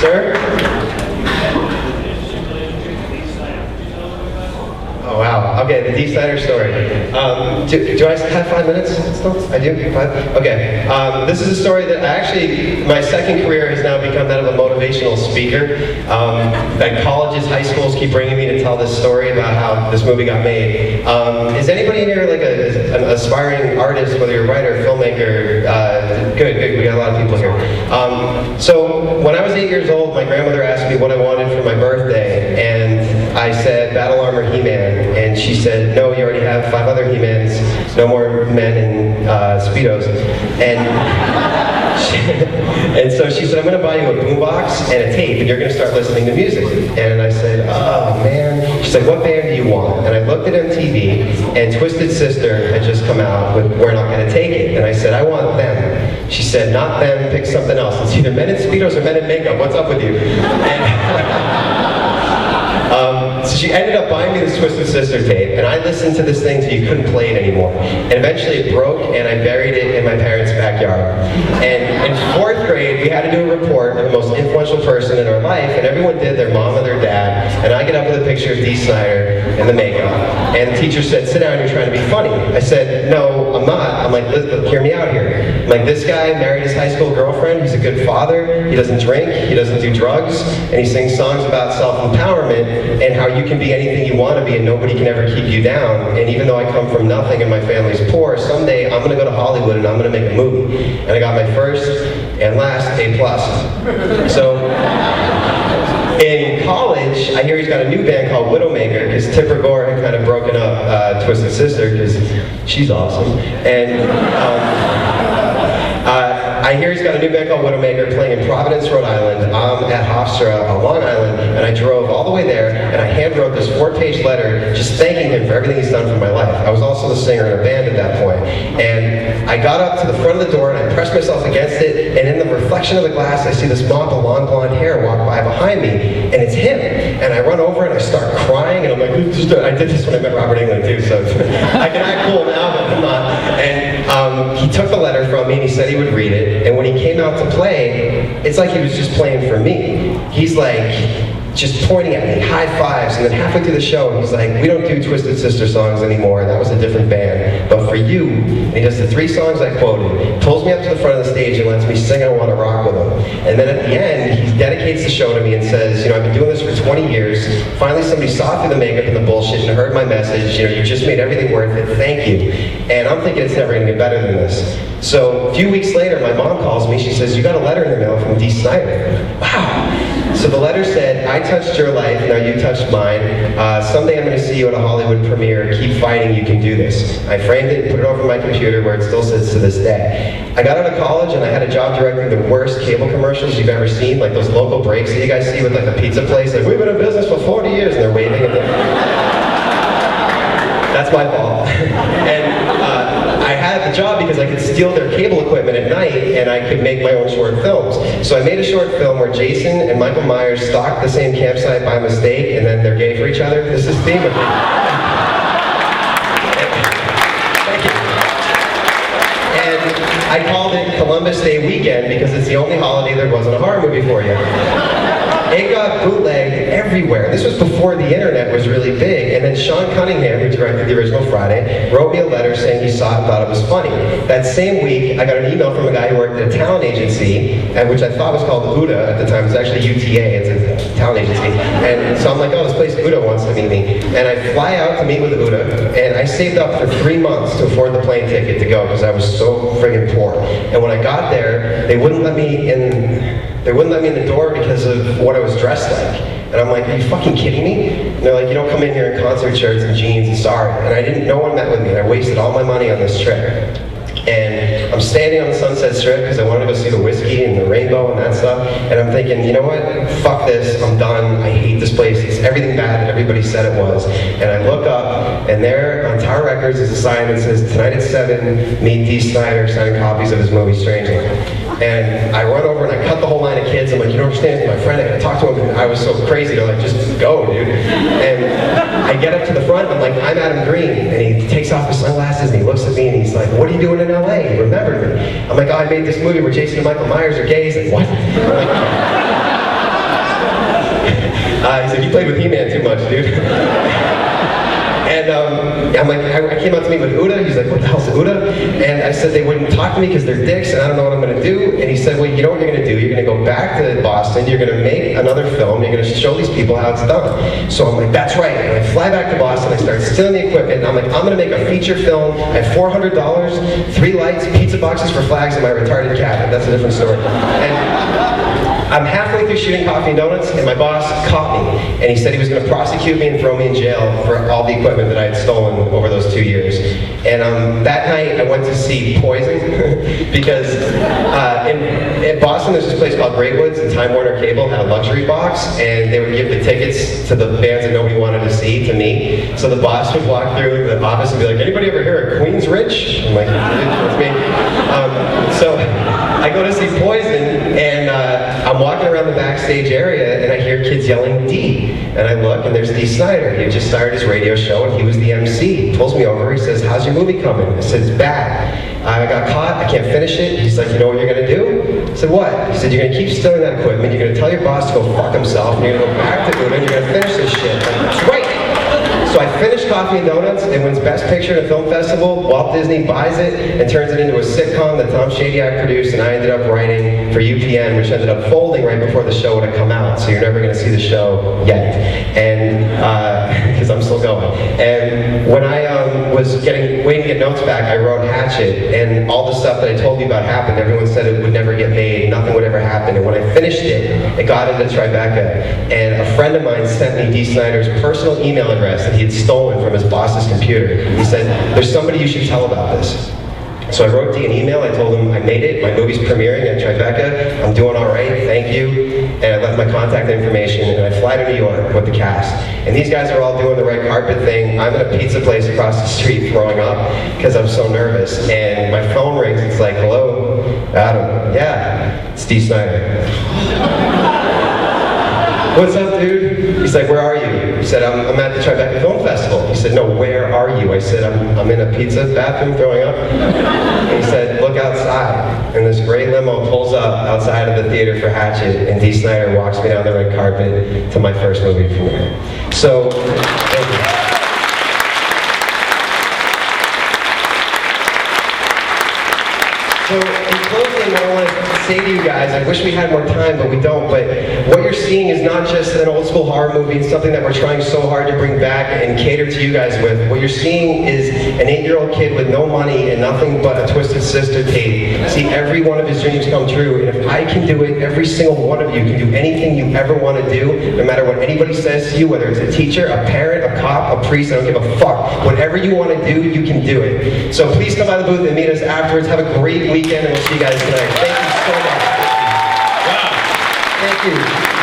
Sir? Oh wow, okay, the Dee Snider story. Do I have 5 minutes still? I do? 5? Okay. This is a story that my second career has now become that of a motivational speaker. That colleges, high schools keep bringing me to tell this story about how this movie got made. Is anybody in here like an aspiring artist, whether you're a writer, filmmaker? Good, we got a lot of people here. So when I was 8 years old, my grandmother asked me what I wanted for my birthday, and I said Battle Armor He-Man. And she said, no, you already have 5 other He-Mans, no more men in Speedos. And so she said, I'm going to buy you a boombox and a tape, and you're going to start listening to music. And I said, oh man. She said, what band do you want? And I looked at MTV, and Twisted Sister had just come out with We're Not Gonna Take It. And I said, I want them. She said, not them, pick something else. It's either men in Speedos or men in makeup. What's up with you? So she ended up buying me this Twisted Sister tape, and I listened to this thing till you couldn't play it anymore. And eventually it broke, and I buried it in my parents' backyard. And in 4th grade, we had to do a report of the most influential person in our life, and everyone did, their mom or their dad. And I get up with a picture of Dee Snider and the makeup, and the teacher said, sit down, you're trying to be funny. I said, no, I'm not. I'm like, hear me out here. I'm like, this guy married his high school girlfriend, he's a good father, he doesn't drink, he doesn't do drugs, and he sings songs about self-empowerment and how you can be anything you want to be and nobody can ever keep you down. And even though I come from nothing and my family's poor, someday I'm going to go to Hollywood and I'm going to make a movie. And I got my first and last A+. So in college, I hear he's got a new band called Widowmaker, because Tipper Gore had kind of broken up Twisted Sister, because she's awesome. And I hear he's got a new band called Widowmaker playing in Providence, Rhode Island. I'm at Hofstra on Long Island, and I drove all the way there, and I hand-wrote this 4-page letter just thanking him for everything he's done for my life. I was also the singer in a band at that point. And I got up to the front of the door, and I pressed myself against it, and in the reflection of the glass, I see this mop of long blonde hair walk by behind me, and it's him. And I run over, and I start crying, and I'm like, I did this when I met Robert Englund, too, so I can act cool now, but I'm not. And he took the letter from me, and he said he would read it. And when he came out to play, it's like he was just playing for me. He's like, just pointing at me, high fives, and then halfway through the show, he's like, we don't do Twisted Sister songs anymore, that was a different band, but for you, and he does the 3 songs I quoted, pulls me up to the front of the stage and lets me sing I Wanna Rock with him. And then at the end, he dedicates the show to me and says, you know, I've been doing this for 20 years, finally somebody saw through the makeup and the bullshit and heard my message, you know, you just made everything worth it, thank you. And I'm thinking it's never gonna get better than this. So a few weeks later, my mom calls me, she says, you got a letter in the mail from Dee Snider. Wow. So the letter said, I touched your life, now you touched mine. Someday I'm going to see you at a Hollywood premiere. Keep fighting, you can do this. I framed it and put it over my computer where it still sits to this day. I got out of college and I had a job directing the worst cable commercials you've ever seen, like those local breaks that you guys see with like the pizza place. Like, we've been in business for 40 years, and they're waving at them. That's my fault. And I had the job because I could steal their cable equipment at night and I could make my own short films. So I made a short film where Jason and Michael Myers stalked the same campsite by mistake and then they're gay for each other. This is the theme of it. Thank you. And I called it Columbus Day Weekend because it's the only holiday there wasn't a horror movie for you. It got bootlegged everywhere. This was before the internet was really big. And then Sean Cunningham, who directed the original Friday, wrote me a letter saying he saw it and thought it was funny. That same week, I got an email from a guy who worked at a talent agency, which I thought was called UTA at the time. It's actually UTA, it's a talent agency. And so I'm like, oh, this place UTA wants to meet me. And I fly out to meet with UTA, and I saved up for 3 months to afford the plane ticket to go because I was so friggin' poor. And when I got there, they wouldn't let me in. They wouldn't let me in the door because of what I was dressed like. And I'm like, are you fucking kidding me? And they're like, you don't come in here in concert shirts and jeans, and sorry. And I didn't, no one met with me, and I wasted all my money on this trip. And I'm standing on the Sunset Strip because I wanted to go see the whiskey and the rainbow and that stuff. And I'm thinking, you know what? Fuck this, I'm done. I hate this place. It's everything bad that everybody said it was. And I look up, and there on Tower Records is a sign that says, tonight at 7, meet Dee Snider signing copies of his movie Strangeland. And I run over and I cut the whole line of kids. I'm like, you don't understand, he's my friend. I gotta talk to him. And I was so crazy. They're like, just go, dude. And I get up to the front. I'm like, I'm Adam Green. And he takes off his sunglasses and he looks at me and he's like, what are you doing in LA? He remembered me. I'm like, oh, I made this movie where Jason and Michael Myers are gays. Like, what? I'm like, He's like, you played with He-Man too much, dude. And I'm like, I came out to meet with Uda. He's like, what the hell's Uda? And I said they wouldn't talk to me because they're dicks and I don't know what I'm going to do. And he said, well, you know what you're going to do? You're going to go back to Boston. You're going to make another film. You're going to show these people how it's done. So I'm like, that's right. And I fly back to Boston. I start stealing the equipment. And I'm like, I'm going to make a feature film. I have $400, 3 lights, pizza boxes for flags, and my retarded cat. That's a different story. And I'm halfway through shooting Coffee and Donuts, and my boss caught me, and he said he was going to prosecute me and throw me in jail for all the equipment that I had stolen over those 2 years. And that night, I went to see Poison, because in Boston, there's this place called Great Woods, and Time Warner Cable had a luxury box, and they would give the tickets to the bands that nobody wanted to see to me. So the boss would walk through the office and be like, anybody ever hear of Queen's Rich? I'm like, that's me. So I go to see Poison, and I'm walking around the backstage area and I hear kids yelling Dee. And I look and there's Dee Snider. He had just started his radio show and he was the MC. He pulls me over, he says, how's your movie coming? I said, it's bad. I got caught, I can't finish it. He's like, you know what you're gonna do? I said, what? He said, you're gonna keep stealing that equipment, you're gonna tell your boss to go fuck himself, and you're gonna go back to Uda and you're gonna finish this shit. That's right. So I finished Coffee and Donuts, and wins Best Picture at a film festival. Walt Disney buys it and turns it into a sitcom that Tom Shadyac produced, and I ended up writing for UPN, which ended up folding right before the show would have come out. So you're never going to see the show yet, and because I'm still going. And when I was waiting to get notes back, I wrote Hatchet, and all the stuff that I told you about happened. Everyone said it would never get made, nothing would ever happen. And when I finished it, it got into Tribeca, and a friend of mine sent me Dee Snider's personal email address that he had stolen from his boss's computer. He said, there's somebody you should tell about this. So I wrote Dee an email, I told him I made it, my movie's premiering at Tribeca, I'm doing all right, thank you, and I left my contact information, and I fly to New York with the cast. And these guys are all doing the red carpet thing. I'm at a pizza place across the street throwing up because I'm so nervous, and my phone rings, it's like, hello, Adam, yeah, it's Dee Snider. What's up, dude? He's like, where are you? He said, I'm at the Tribeca Film Festival. He said, no, where are you? I said, I'm in a pizza bathroom throwing up. And he said, look outside. And this gray limo pulls up outside of the theater for Hatchet, and Dee Snider walks me down the red carpet to my first movie premiere. So, thank you. So, in closing, I want to say to you guys, I wish we had more time, but we don't, but what you're seeing is not just an old school horror movie, it's something that we're trying so hard to bring back and cater to you guys with. What you're seeing is an 8-year-old kid with no money and nothing but a Twisted Sister tape see every one of his dreams come true, and if I can do it, every single one of you can do anything you ever want to do, no matter what anybody says to you, whether it's a teacher, a parent, a cop, a priest, I don't give a fuck. Whatever you want to do, you can do it. So please come by the booth and meet us afterwards. Have a great weekend, and we'll see you guys tonight. Thank you so much. Wow. Thank you.